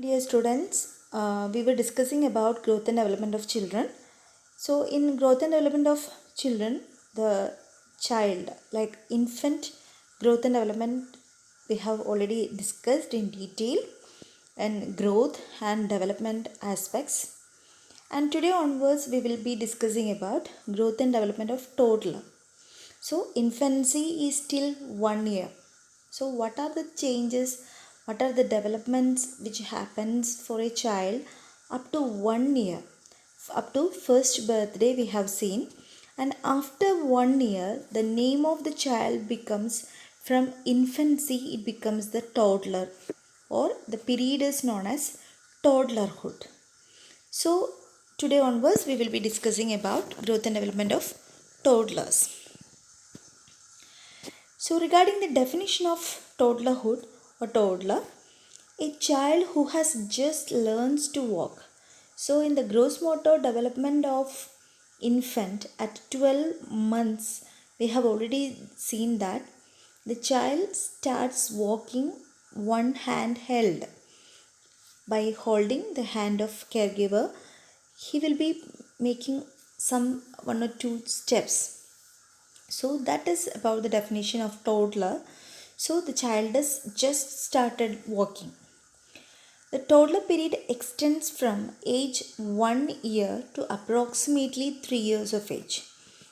Dear students, we were discussing about growth and development of children. So, in growth and development of children, the child, like infant growth and development, we have already discussed in detail, and growth and development aspects. And today onwards, we will be discussing about growth and development of toddler. So, infancy is till 1 year. So, what are the changes? What are the developments which happens for a child up to 1 year? Up to first birthday we have seen, and after 1 year the name of the child becomes, from infancy it becomes the toddler, or the period is known as toddlerhood. So today onwards we will be discussing about growth and development of toddlers. So regarding the definition of toddlerhood or toddler, a child who has just learns to walk. So in the gross motor development of infant at 12 months, we have already seen that the child starts walking one hand held. By holding the hand of caregiver, he will be making some one or two steps. So that is about the definition of toddler. So the child is just started walking. The toddler period extends from age 1 year to approximately 3 years of age.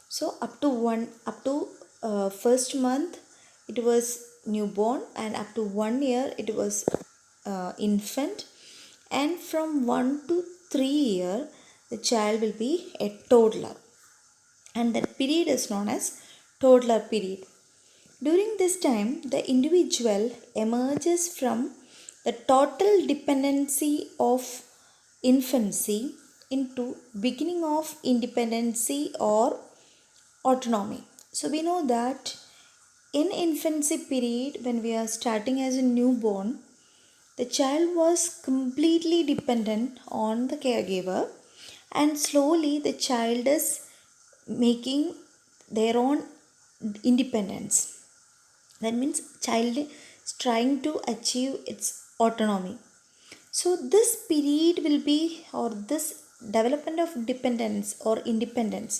So up to first month it was newborn, and up to 1 year it was infant, and from 1 to 3 year the child will be a toddler, and that period is known as toddler period. During this time, the individual emerges from the total dependency of infancy into beginning of independency or autonomy. So we know that in infancy period, when we are starting as a newborn, the child was completely dependent on the caregiver, and slowly the child is making their own independence. That means child is trying to achieve its autonomy. So this period will be, or this development of dependence or independence,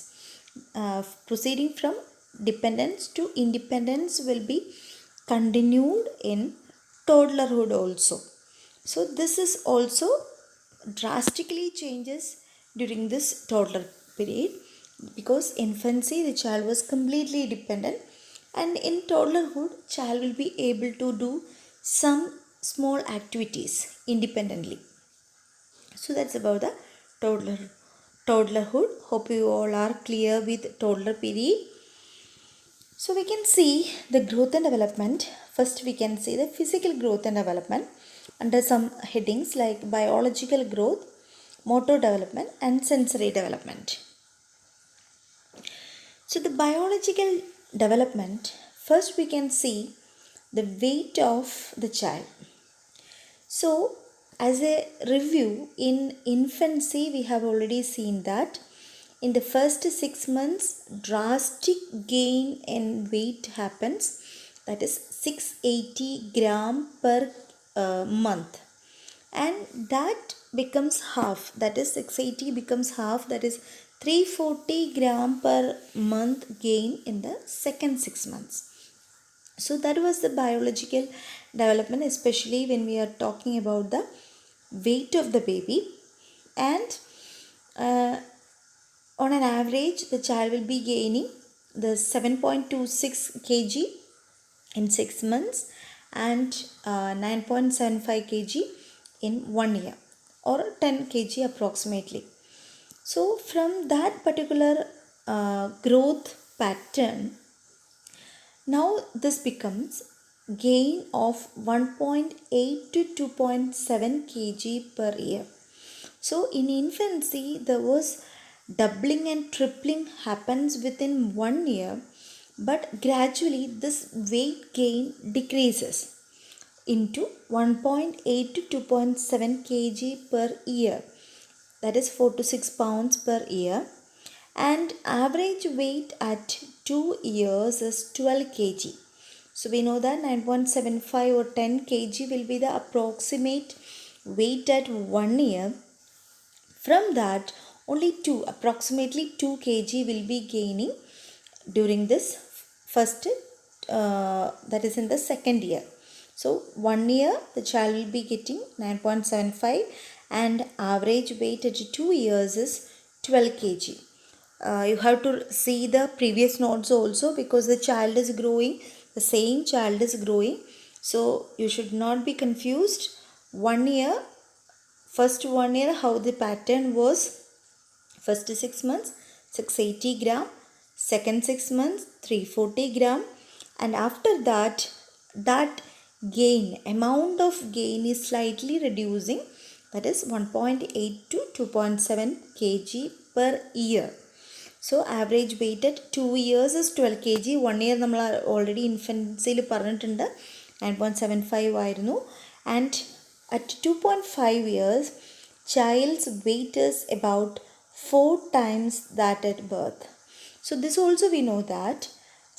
proceeding from dependence to independence, will be continued in toddlerhood also. So this is also drastically changes during this toddler period, because infancy the child was completely dependent, and in toddlerhood child will be able to do some small activities independently. So that's about the toddlerhood. Hope you all are clear with toddler period. So we can see the growth and development. First we can see the physical growth and development under some headings like biological growth, motor development, and sensory development. So the biological development, first we can see the weight of the child. So as a review, in infancy we have already seen that in the first 6 months drastic gain in weight happens, that is 680 gram per month, and that becomes half, that is 680 becomes half, that is 340 gram per month gain in the second 6 months. So that was the biological development, especially when we are talking about the weight of the baby. And on an average the child will be gaining the 7.26 kg in 6 months, and 9.75 kg in 1 year, or 10 kg approximately. So from that particular growth pattern, now this becomes gain of 1.8 to 2.7 kg per year. So in infancy there was doubling and tripling happens within 1 year, but gradually this weight gain decreases into 1.8 to 2.7 kg per year, that is 4 to 6 pounds per year, and average weight at 2 years is 12 kg. So we know that 9.75 or 10 kg will be the approximate weight at 1 year, from that only approximately 2 kg will be gaining during this first, that is in the second year. So 1 year the child will be getting 9.75 and average weight at 2 years is 12 kg. You have to see the previous notes also, because the child is growing, the same child is growing. So you should not be confused. 1 year, first 1 year, how the pattern was: first 6 months 680 gram, second 6 months 340 gram, and after that, that amount of gain is slightly reducing, that is 1.8 to 2.7 kg per year. So average weight at 2 years is 12 kg. 1 year നമ്മൾ already infancy പറഞ്ഞിട്ടുണ്ട് 9.75 ആയിരുന്നു. And at 2.5 years, child's weight is about 4 times that at birth. So this also we know that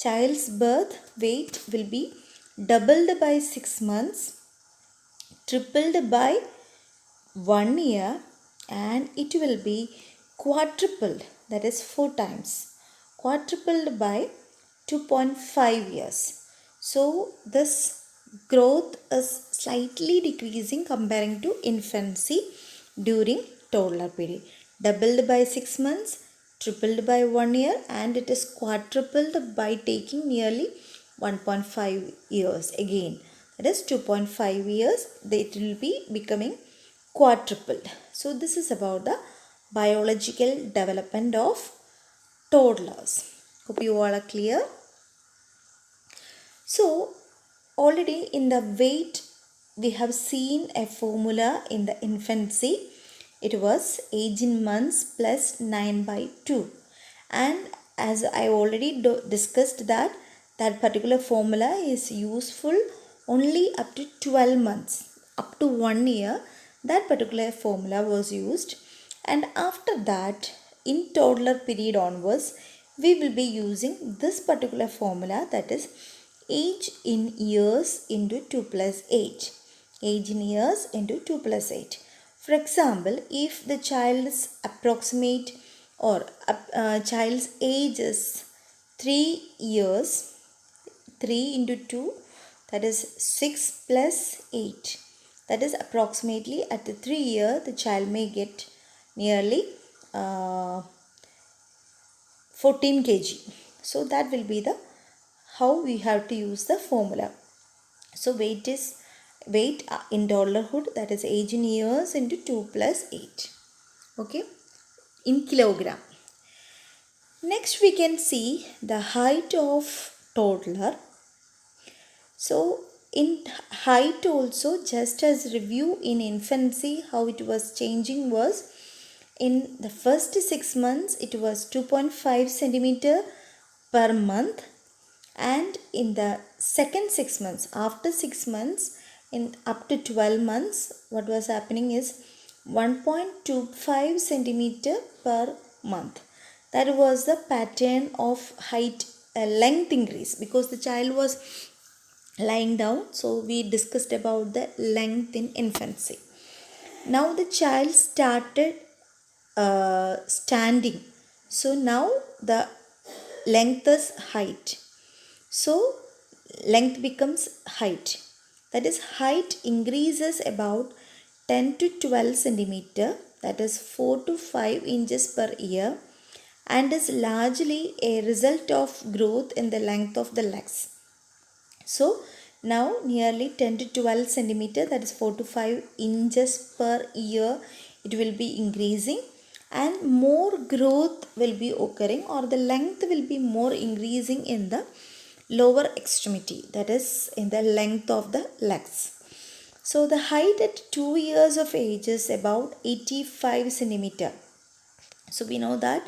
child's birth weight will be doubled by 6 months, tripled by 1 year, and it will be quadrupled, that is 4 times, quadrupled by 2.5 years. So this growth is slightly decreasing comparing to infancy during toddler period. Doubled by 6 months, tripled by 1 year, and it is quadrupled by taking nearly 1.5 years again. That is 2.5 years, it will be becoming quadrupled. So this is about the biological development of toddlers. Hope you all are clear. So already in the weight we have seen a formula in the infancy. It was age in months plus 9/2, and as I already discussed that particular formula is useful only up to 12 months. Up to 1 year that particular formula was used, and after that in toddler period onwards we will be using this particular formula, that is age in years into 2 plus 8. Age in years into 2 plus 8. For example, if the child's approximate or child's age is 3 years, 3 into 2, that is 6 plus 8. That is approximately at the 3 year the child may get nearly 14 kg. So that will be the how we have to use the formula. So weight in toddlerhood, that is age in years into 2 plus 8. Okay, in kilogram. Next we can see the height of toddler. So in height also, just as review in infancy how it was changing was, in the first 6 months it was 2.5 centimeter per month, and in the second 6 months, after 6 months, in up to 12 months, what was happening is 1.25 centimeter per month. That was the pattern of height length increase, because the child was lying down. So we discussed about the length in infancy. Now the child started standing. So now the length is height. So length becomes height. That is, height increases about 10 to 12 centimeter, that is 4 to 5 inches per year, and is largely a result of growth in the length of the legs. So now nearly 10 to 12 centimeter, that is 4 to 5 inches per year, it will be increasing, and more growth will be occurring, or the length will be more increasing in the lower extremity, that is in the length of the legs. So the height at 2 years of age is about 85 centimeter. So we know that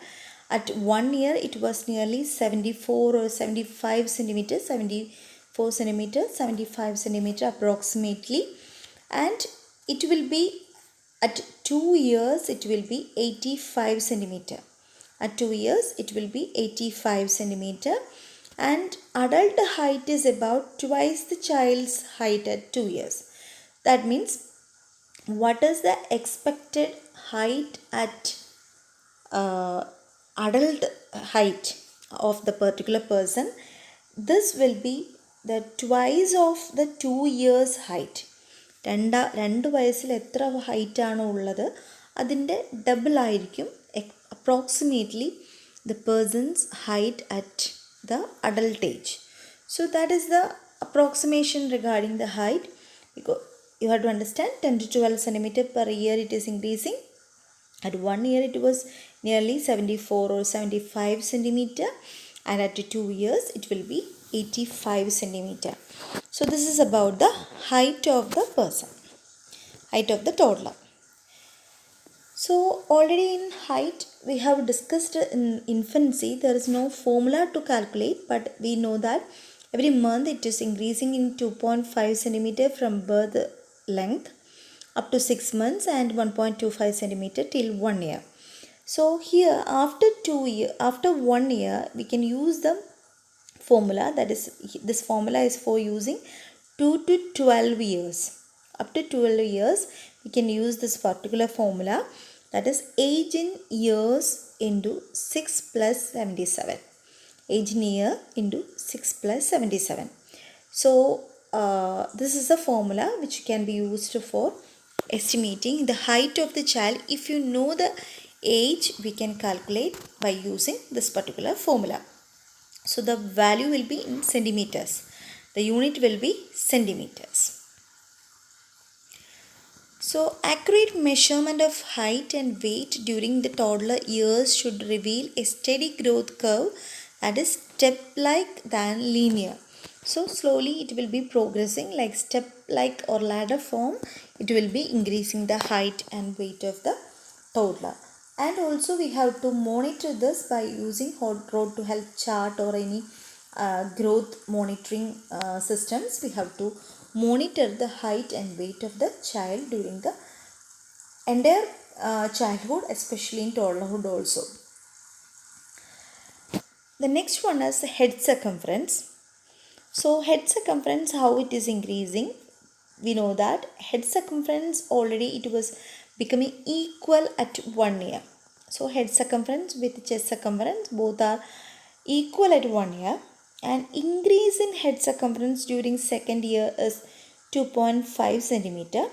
at 1 year it was nearly 74 or 75 centimeter, 74 centimeter, 75 centimeter approximately, and it will be at 2 years it will be 85 centimeter. At 2 years it will be 85 centimeter, and adult height is about twice the child's height at 2 years. That means what is the expected height at uh, adult height of the particular person. This will be the twice of the 2 years height. രണ്ട് വയസ്സിൽ എത്ര height ആണോ ഉള്ളത് അതിൻ്റെ double ആയിരിക്കും approximately the person's height at the adult age. So that is the approximation regarding the height. Because you have to understand 10 to 12 centimeter per year it is increasing. At 1 year it was nearly 74 or 75 centimeter, and at 2 years it will be 85 centimeter. So this is about the height of the person, height of the toddler. So already in height we have discussed in infancy there is no formula to calculate, but we know that every month it is increasing in 2.5 centimeter from birth length up to 6 months and 1.25 centimeter till 1 year. So here after 1 year we can use the formula, that is this formula is for using 2 to 12 years. Up to 12 years we can use this particular formula, that is age in years into 6 plus 77. Age in year into 6 plus 77. So this is a formula which can be used for estimating the height of the child. If you know the age, we can calculate by using this particular formula. So the value will be in centimeters. The unit will be centimeters. So accurate measurement of height and weight during the toddler years should reveal a steady growth curve that is step-like than linear. So slowly it will be progressing like step-like or ladder form. It will be increasing the height and weight of the toddler. And also we have to monitor this by using hot rod to help chart or any growth monitoring systems. We have to monitor the height and weight of the child during the entire childhood, especially in toddlerhood also. The next one is head circumference. So head circumference, how it is increasing? We know that head circumference already it was becoming equal at 1 year. So head circumference with chest circumference both are equal at 1 year, and increase in head circumference during second year is 2.5 centimeter.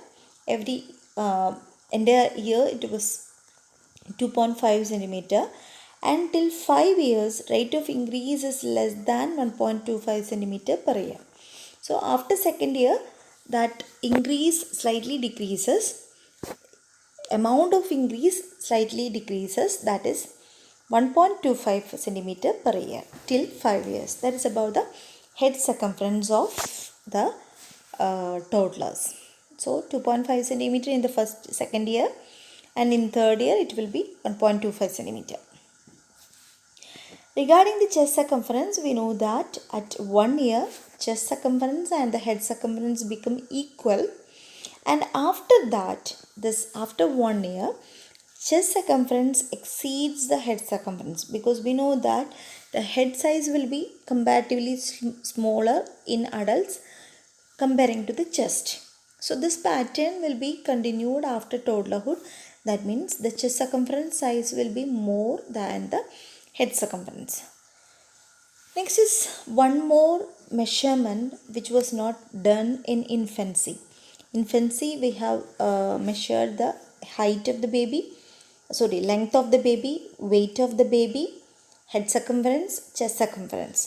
Every entire year it was 2.5 centimeter. Until 5 years, rate of increase is less than 1.25 centimeter per year. So after second year, that increase slightly decreases. Amount of increase slightly decreases, that is 1.25 centimeter per year till 5 years. That is about the head circumference of the toddlers. So 2.5 centimeter in the second year, and in third year it will be 1.25 centimeter. Regarding the chest circumference, we know that at 1 year chest circumference and the head circumference become equal, and after that, after 1 year, chest circumference exceeds the head circumference, because we know that the head size will be comparatively smaller in adults comparing to the chest. So this pattern will be continued after toddlerhood. That means the chest circumference size will be more than the head circumference. Next is one more measurement which was not done in infancy. Infancy we have measured the height of the baby, length of the baby, weight of the baby, head circumference, chest circumference.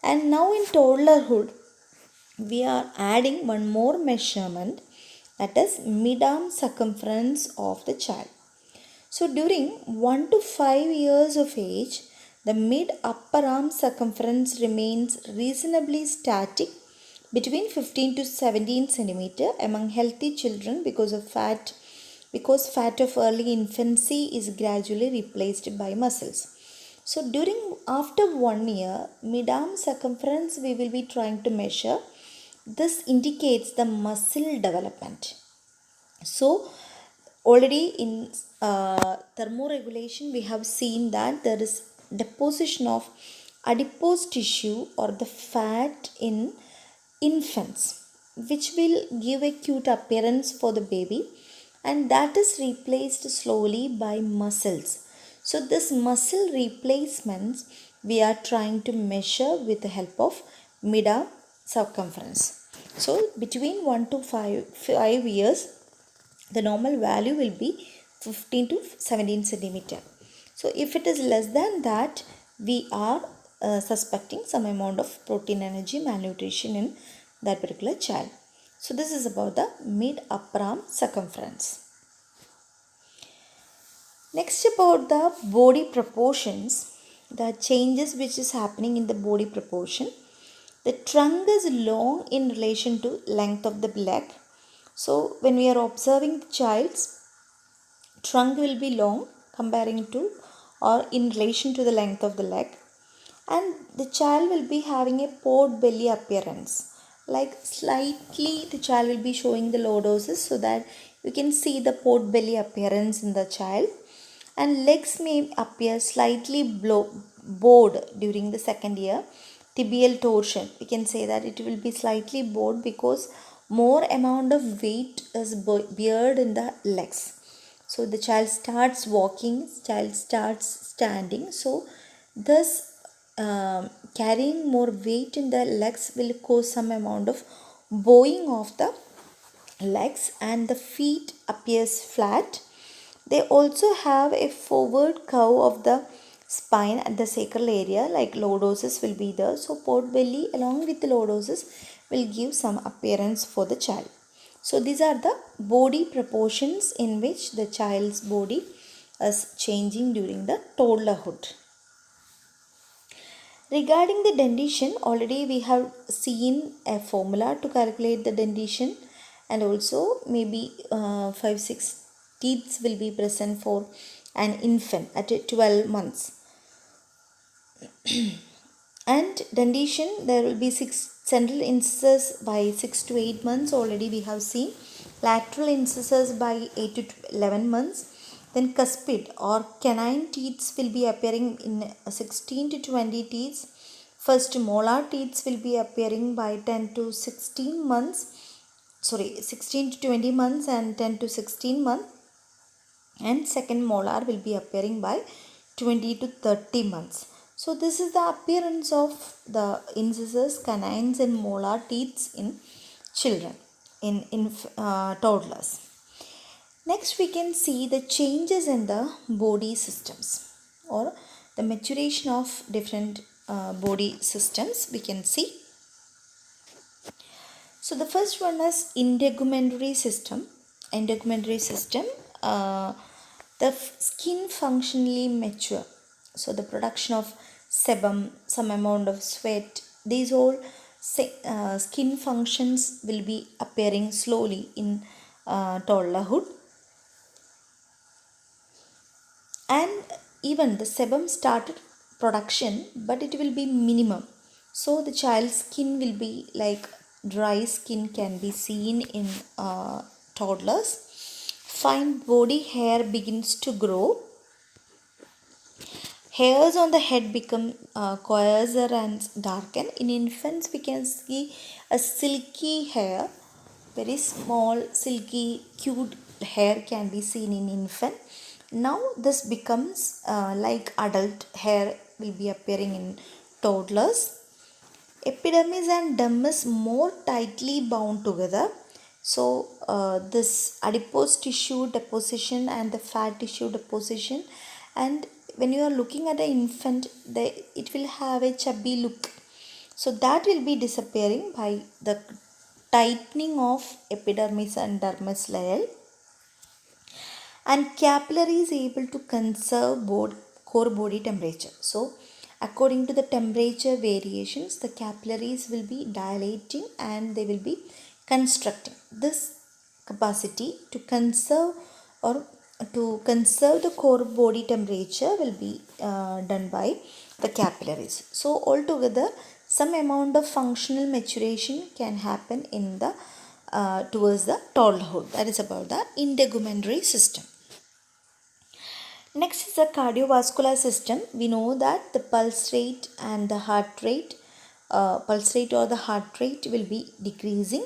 And now in toddlerhood we are adding one more measurement, that is Midarm circumference of the child. So during 1 to 5 years of age, the mid upper arm circumference remains reasonably static between 15 to 17 centimeter among healthy children because fat of early infancy is gradually replaced by muscles. So after 1 year, mid-arm circumference we will be trying to measure. This indicates the muscle development. So already in thermoregulation we have seen that there is deposition of adipose tissue or the fat in infants, which will give a cute appearance for the baby. and that is replaced slowly by muscles. So this muscle replacements we are trying to measure with the help of Midarm circumference. So between 1 to 5 years, the normal value will be 15 to 17 centimeter. So if it is less than that, we are suspecting some amount of protein energy malnutrition in that particular child. So this is about the mid upper arm circumference. Next, about the body proportions, the changes which is happening in the body proportion. The trunk is long in relation to length of the leg. So when we are observing the child's trunk will be long comparing to or in relation to the length of the leg, and the child will be having a pot belly appearance, like slightly the child will be showing the lordosis, so that you can see the pot belly appearance in the child, and legs may appear slightly bowed during the second year. Tibial torsion, we can say that it will be slightly bowed because more amount of weight is beared in the legs. So the child starts walking, child starts standing, so thus carrying more weight in the legs will cause some amount of bowing of the legs, and the feet appears flat. They also have a forward curve of the spine at the sacral area, like lordosis will be there. So pot belly along with the lordosis will give some appearance for the child. So these are the body proportions in which the child's body is changing during the toddlerhood. Regarding the dentition, already we have seen a formula to calculate the dentition, and also maybe 5-6 teeth will be present for an infant at 12 months. And dentition, there will be 6 central incisors by 6 to 8 months, already we have seen. Lateral incisors by 8 to 11 months. Then cuspid or canine teeth will be appearing in 16 to 20 teeth. First molar teeth will be appearing by 10 to 16 months. 16 to 20 months and 10 to 16 months. And second molar will be appearing by 20 to 30 months. So this is the appearance of the incisors, canines and molar teeth in children, in toddlers. Next, we can see the changes in the body systems, or the maturation of different body systems we can see. So the first one is integumentary system. Integumentary system, the skin functionally mature. So the production of sebum, some amount of sweat, these all skin functions will be appearing slowly in toddlerhood. And even the sebum started production, but it will be minimum. So the child's skin will be like dry skin can be seen in toddlers. Fine body hair begins to grow. Hairs on the head become coarser and darken. In infants, we can see a silky hair, very small, silky, cute hair can be seen in infant. Now this becomes like adult hair will be appearing in toddlers. Epidermis and dermis more tightly bound together. So this adipose tissue deposition and the fat tissue deposition, and when you are looking at an infant, it will have a chubby look. So that will be disappearing by the tightening of epidermis and dermis layer. And capillary is able to conserve core body temperature. So according to the temperature variations, the capillaries will be dilating and they will be constricting. This capacity to conserve the core body temperature will be done by the capillaries. So altogether, some amount of functional maturation can happen in the towards the toddlerhood. That is about the integumentary system. Next is the cardiovascular system. We know that the pulse rate and the heart rate, pulse rate or the heart rate will be decreasing,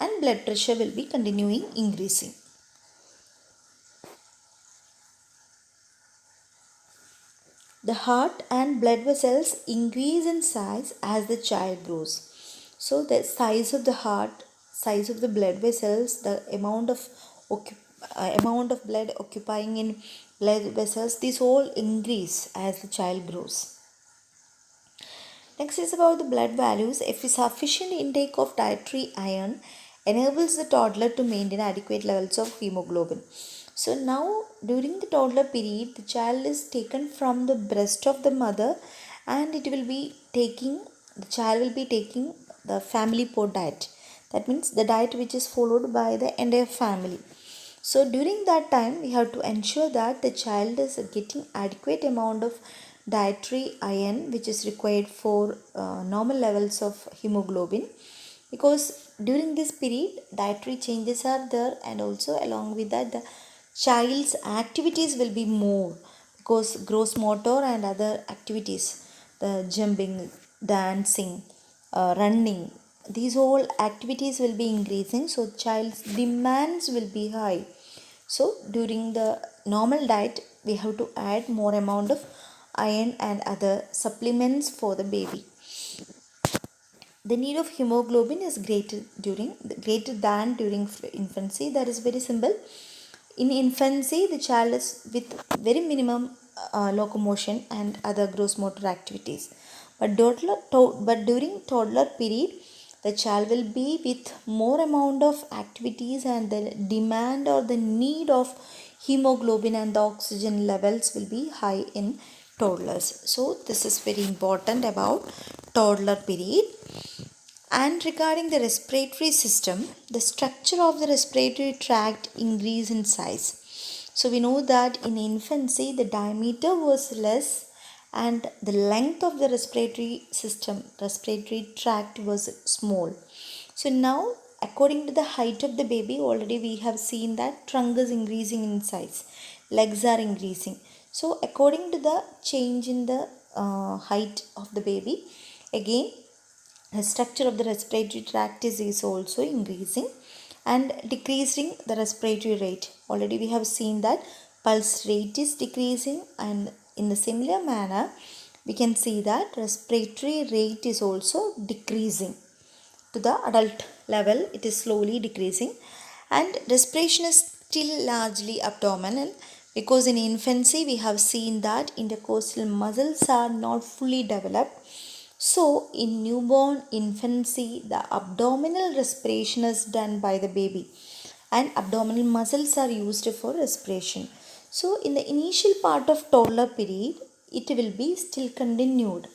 and blood pressure will be continuing increasing. The heart and blood vessels increase in size as the child grows. So the size of the heart, size of the blood vessels, the amount of blood occupying in blood vessels, these all increase as the child grows. Next is about the blood values. If a sufficient intake of dietary iron enables the toddler to maintain adequate levels of hemoglobin. So now during the toddler period, the child is taken from the breast of the mother, and the child will be taking the family pot diet. That means the diet which is followed by the entire family. So during that time we have to ensure that the child is getting adequate amount of dietary iron which is required for normal levels of hemoglobin, because during this period dietary changes are there, and also along with that the child's activities will be more, because gross motor and other activities, the jumping, dancing, running, these all activities will be increasing, so child's demands will be high. So during the normal diet we have to add more amount of iron and other supplements for the baby. The need of hemoglobin is greater than during infancy. That is very simple. In infancy the child is with very minimum locomotion and other gross motor activities, but during toddler period the child will be with more amount of activities, and the demand or the need of hemoglobin and the oxygen levels will be high in toddlers. So this is very important about toddler period. And regarding the respiratory system, the structure of the respiratory tract increase in size. So we know that in infancy the diameter was less, and the length of the respiratory tract was small. So now according to the height of the baby, already we have seen that trunk is increasing in size, legs are increasing. So according to the change in the height of the baby, again the structure of the respiratory tract is also increasing and decreasing the respiratory rate. Already we have seen that pulse rate is decreasing, and in the similar manner we can see that respiratory rate is also decreasing. To the adult level it is slowly decreasing, and respiration is still largely abdominal, because in infancy we have seen that intercostal muscles are not fully developed. So, in newborn infancy, the abdominal respiration is done by the baby, and abdominal muscles are used for respiration. So, in the initial part of toddler period, it will be still continued.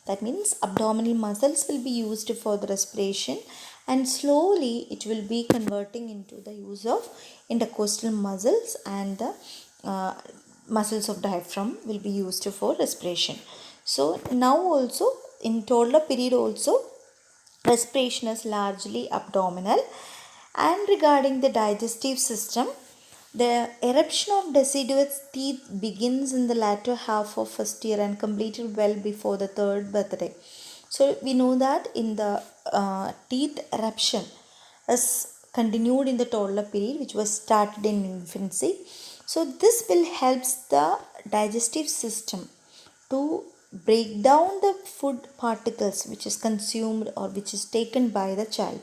That means abdominal muscles will be used for the respiration, and slowly it will be converting into the use of intercostal muscles, and the uh, muscles of diaphragm will be used for respiration. So now also in toddler period also respiration is largely abdominal. And regarding the digestive system, the eruption of deciduous teeth begins in the latter half of first year and completed well before the third birthday. So we know that in the teeth eruption is continued in the toddler period, which was started in infancy. So this will helps the digestive system to break down the food particles which is consumed or which is taken by the child.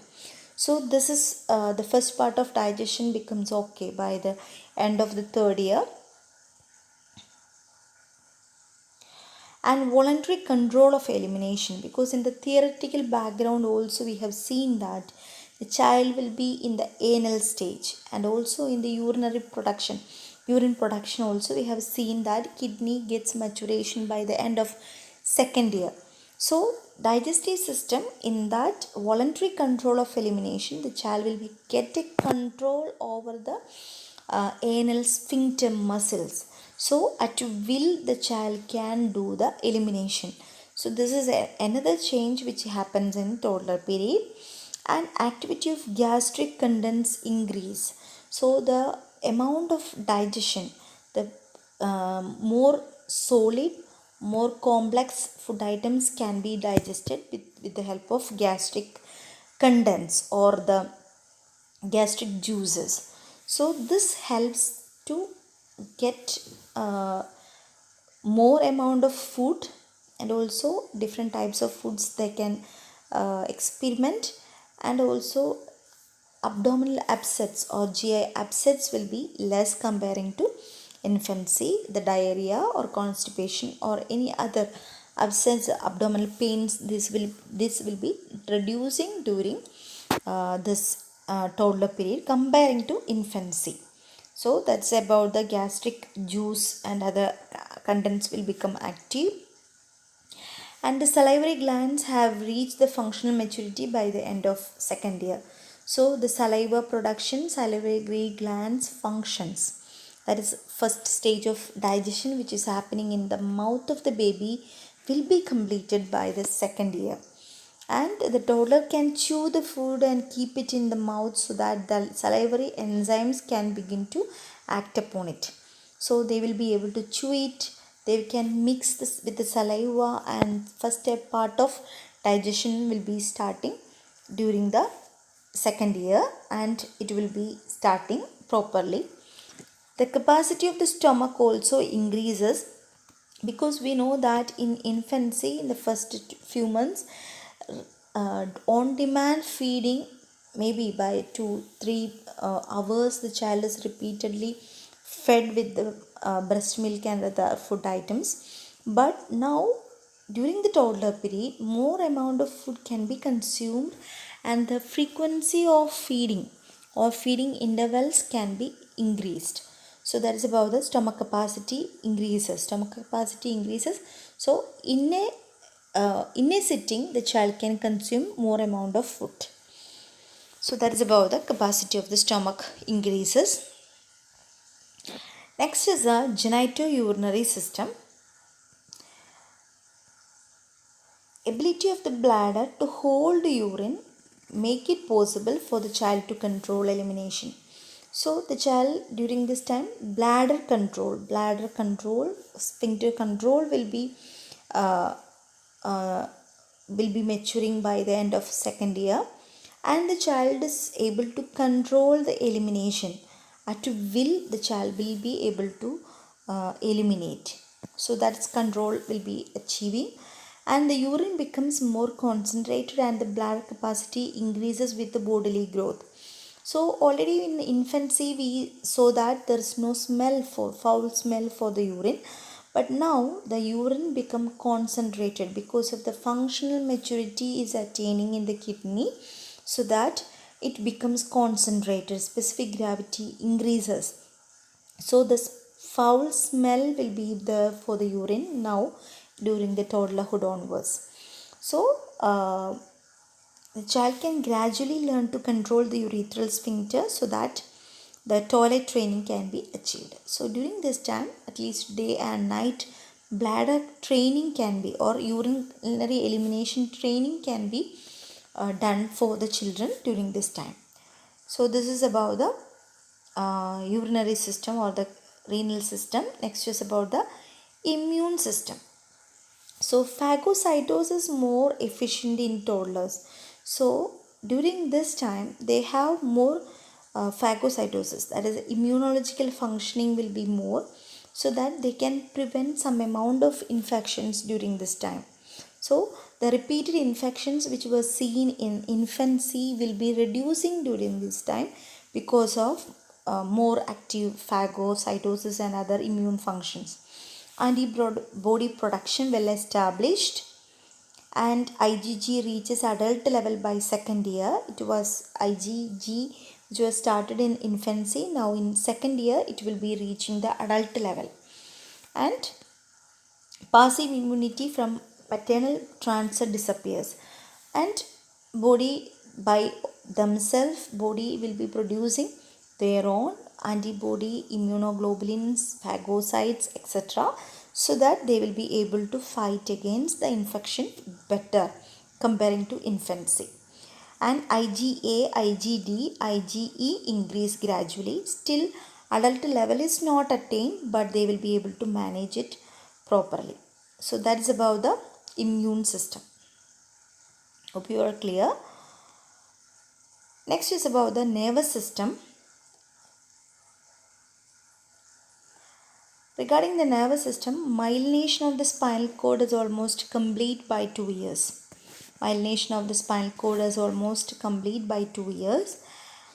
So this is the first part of digestion becomes okay by the end of the third year. And voluntary control of elimination, because in the theoretical background also we have seen that the child will be in the anal stage, and also in the urine production also we have seen that kidney gets maturation by the end of second year. So digestive system, in that voluntary control of elimination, the child will be get a control over the anal sphincter muscles. So at will the child can do the elimination. So this is another change which happens in toddler period. And activity of gastric contents increase. So the amount of digestion, the more solid, more complex food items can be digested with the help of gastric contents or the gastric juices. So this helps to get more amount of food, and also different types of foods they can experiment. And also abdominal upsets or GI upsets will be less comparing to infancy. The diarrhea or constipation or any other upsets, abdominal pains, this will be reducing during this toddler period comparing to infancy. So that's about the gastric juice and other contents will become active, and the salivary glands have reached the functional maturity by the end of second year. So the saliva production, salivary glands functions, that is first stage of digestion which is happening in the mouth of the baby, will be completed by the second year. And the toddler can chew the food and keep it in the mouth so that the salivary enzymes can begin to act upon it. So they will be able to chew it, they can mix this with the saliva, and first step part of digestion will be starting during the second year, and it will be starting properly. The capacity of the stomach also increases, because we know that in infancy, in the first few months, on demand feeding, maybe by 2-3 hours the child is repeatedly fed with the breast milk and other food items. But now during the toddler period, more amount of food can be consumed, and the frequency of feeding or feeding intervals can be increased. So that is about the stomach capacity increases. Stomach capacity increases. So in a sitting, the child can consume more amount of food. So that is about the capacity of the stomach increases. Next is the genitourinary system. Ability of the bladder to hold urine make it possible for the child to control elimination. So the child during this time, bladder control, sphincter control uh, uh, will be maturing by the end of second year, and the child is able to control the elimination. At will, the child will be able to eliminate. So that's control will be achieving, and the urine becomes more concentrated, and the bladder capacity increases with the bodily growth. So already in infancy we saw that there is no foul smell for the urine, but now the urine become concentrated because of the functional maturity is attaining in the kidney, so that it becomes concentrated, specific gravity increases. So the foul smell will be there for the urine now during the toddlerhood onwards. So the child can gradually learn to control the urethral sphincter so that the toilet training can be achieved. So during this time, at least day and night, bladder training can be, or urinary elimination training can be done for the children during this time. So this is about the urinary system or the renal system. Next is about the immune system. So phagocytosis is more efficient in toddlers. So during this time they have more phagocytosis, that is immunological functioning will be more, so that they can prevent some amount of infections during this time. So the repeated infections which were seen in infancy will be reducing during this time because of more active phagocytosis and other immune functions. Antibody production well established, and IgG reaches adult level by second year. It was IgG which was started in infancy. Now in second year it will be reaching the adult level. And passive immunity from paternal transfer disappears, and body by themselves, body will be producing their own antibody, immunoglobulins, phagocytes, etc., so that they will be able to fight against the infection better comparing to infancy. And IgA, IgD, IgE increase gradually. Still adult level is not attained, but they will be able to manage it properly. So that is about the immune system. Hope you are clear. Next is about the nervous system. Regarding the nervous system, myelination of the spinal cord is almost complete by 2 years. Myelination of the spinal cord is almost complete by 2 years,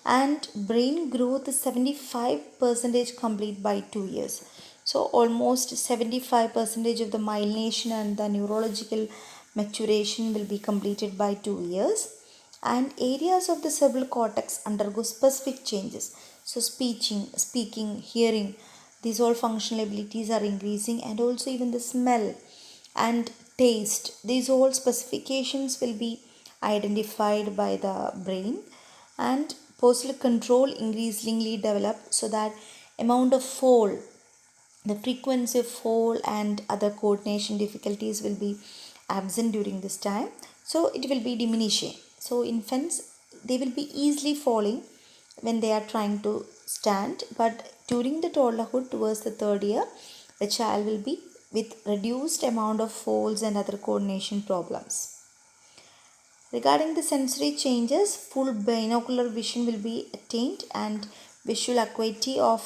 and brain growth is 75% complete by 2 years. So almost 75% of the myelination and the neurological maturation will be completed by 2 years, and areas of the cerebral cortex undergo specific changes. So speaking, hearing, these all functional abilities are increasing, and also even the smell and taste, these all specifications will be identified by the brain, and postural control increasingly developed, so that amount of fall, the frequency of fall and other coordination difficulties will be absent during this time, so it will be diminishing. So infants, they will be easily falling when they are trying to stand, but during the toddlerhood towards the third year, the child will be with reduced amount of falls and other coordination problems. Regarding the sensory changes, full binocular vision will be attained, and visual acuity of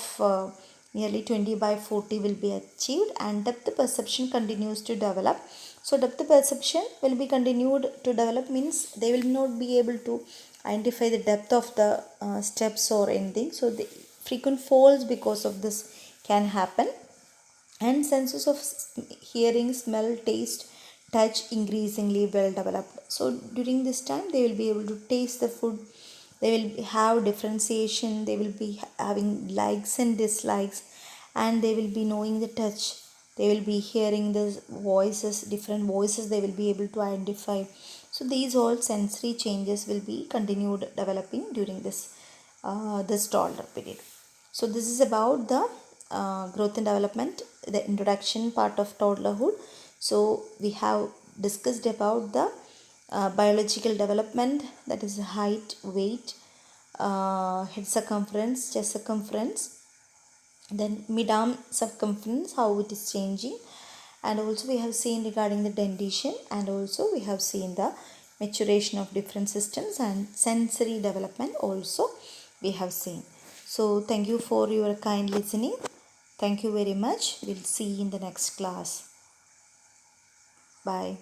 nearly 20 by 40 will be achieved, and depth perception continues to develop. So depth perception will be continued to develop, means they will not be able to identify the depth of the steps or anything. So the frequent falls because of this can happen, and senses of hearing, smell, taste, touch increasingly well developed. So during this time, they will be able to taste the food, they will have differentiation, they will be having likes and dislikes, and they will be knowing the touch, they will be hearing the voices, different voices they will be able to identify. So these all sensory changes will be continued developing during this toddler period. So this is about the growth and development, the introduction part of toddlerhood. So we have discussed about the biological development, that is height, weight, head circumference, chest circumference, then midarm circumference, how it is changing, and also we have seen regarding the dendition, and also we have seen the maturation of different systems and sensory development also we have seen. So thank you for your kind listening. Thank you very much. We'll see you in the next class. Bye.